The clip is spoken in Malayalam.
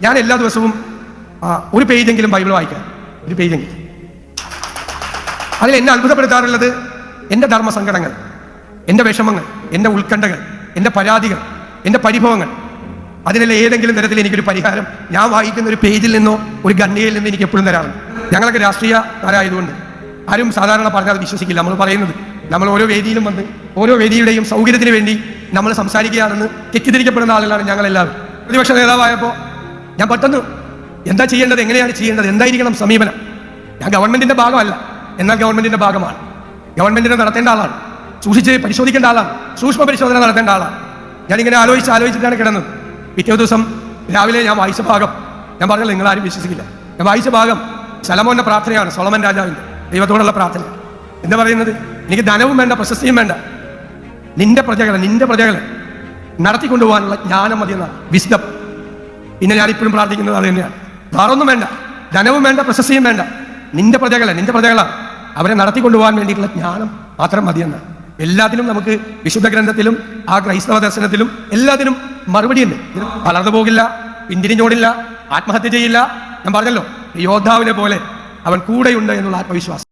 ഞാൻ എല്ലാ ദിവസവും ഒരു പേജെങ്കിലും ബൈബിൾ വായിക്കാം, ഒരു പേജെങ്കിലും. അതിൽ എന്നെ അത്ഭുതപ്പെടുത്താറുള്ളത് എൻ്റെ ധർമ്മസങ്കടങ്ങൾ, എൻ്റെ വിഷമങ്ങൾ, എൻ്റെ ഉത്കണ്ഠകൾ, എൻ്റെ പരാതികൾ, എൻ്റെ പരിഭവങ്ങൾ. അതിനെല്ലാം ഏതെങ്കിലും തരത്തിൽ എനിക്കൊരു പരിഹാരം ഞാൻ വായിക്കുന്ന ഒരു പേജിൽ നിന്നോ ഒരു ഗണ്യയിൽ നിന്നോ എനിക്ക് എപ്പോഴും തരാറുണ്ട്. ഞങ്ങളൊക്കെ രാഷ്ട്രീയക്കാരായതുകൊണ്ട് ആരും സാധാരണ പറഞ്ഞാൽ വിശ്വസിക്കില്ല. നമ്മൾ പറയുന്നത് നമ്മൾ ഓരോ വേദിയിലും വന്ന് ഓരോ വേദിയുടെയും സൗകര്യത്തിന് വേണ്ടി നമ്മൾ സംസാരിക്കുകയാണെന്ന് തെറ്റിദ്ധരിക്കപ്പെടുന്ന ആളുകളാണ് ഞങ്ങളെല്ലാവരും. പ്രതിപക്ഷ നേതാവായപ്പോൾ ഞാൻ പെട്ടെന്ന് എന്താ ചെയ്യേണ്ടത്, എങ്ങനെയാണ് ചെയ്യേണ്ടത്, എന്തായിരിക്കണം സമീപനം. ഞാൻ ഗവൺമെന്റിന്റെ ഭാഗമല്ല, എന്നാൽ ഗവൺമെന്റിന്റെ ഭാഗമാണ്. ഗവൺമെന്റിനെ നടത്തേണ്ട ആളാണ്, സൂക്ഷിച്ച് പരിശോധിക്കേണ്ട ആളാണ്, സൂക്ഷ്മ പരിശോധന നടത്തേണ്ട ആളാണ്. ഞാനിങ്ങനെ ആലോചിച്ചിട്ടാണ് കിടന്നത്. പിറ്റേ ദിവസം രാവിലെ ഞാൻ വായിച്ച ഭാഗം, ഞാൻ പറഞ്ഞല്ലോ നിങ്ങളാരും വിശ്വസിക്കില്ല, ഞാൻ വായിച്ച ഭാഗം ശലോമോന്റെ പ്രാർത്ഥനയാണ്, സോളമൻ രാജാവിന്റെ ദൈവത്തോടുള്ള പ്രാർത്ഥന. എന്താ പറയുന്നത്? എനിക്ക് ധനവും വേണ്ട, പ്രശസ്തിയും വേണ്ട, നിന്റെ പ്രജകളെ നടത്തിക്കൊണ്ടുപോകാനുള്ള ജ്ഞാനം മതി എന്നാണ്, വിസ്ഡം. പിന്നെ ഞാനിപ്പോഴും പ്രാർത്ഥിക്കുന്നത് അത് തന്നെയാണ്. വേറൊന്നും വേണ്ട, ധനവും വേണ്ട, പ്രശസ്തിയും വേണ്ട, നിന്റെ പ്രജകളാണ്, അവരെ നടത്തിക്കൊണ്ടുപോകാൻ വേണ്ടിയിട്ടുള്ള ജ്ഞാനം മാത്രം മതിയെന്നാണ്. എല്ലാത്തിനും നമുക്ക് വിശുദ്ധ ഗ്രന്ഥത്തിലും ആ ക്രൈസ്തവ ദർശനത്തിലും എല്ലാത്തിനും മറുപടിയുണ്ട്. വളർന്നു പോകില്ല, പിന്തിരിഞ്ഞോടില്ല, ആത്മഹത്യ ചെയ്യില്ല. ഞാൻ പറഞ്ഞല്ലോ, യോദ്ധാവിനെ പോലെ അവൻ കൂടെയുണ്ട് എന്നുള്ള ആത്മവിശ്വാസം.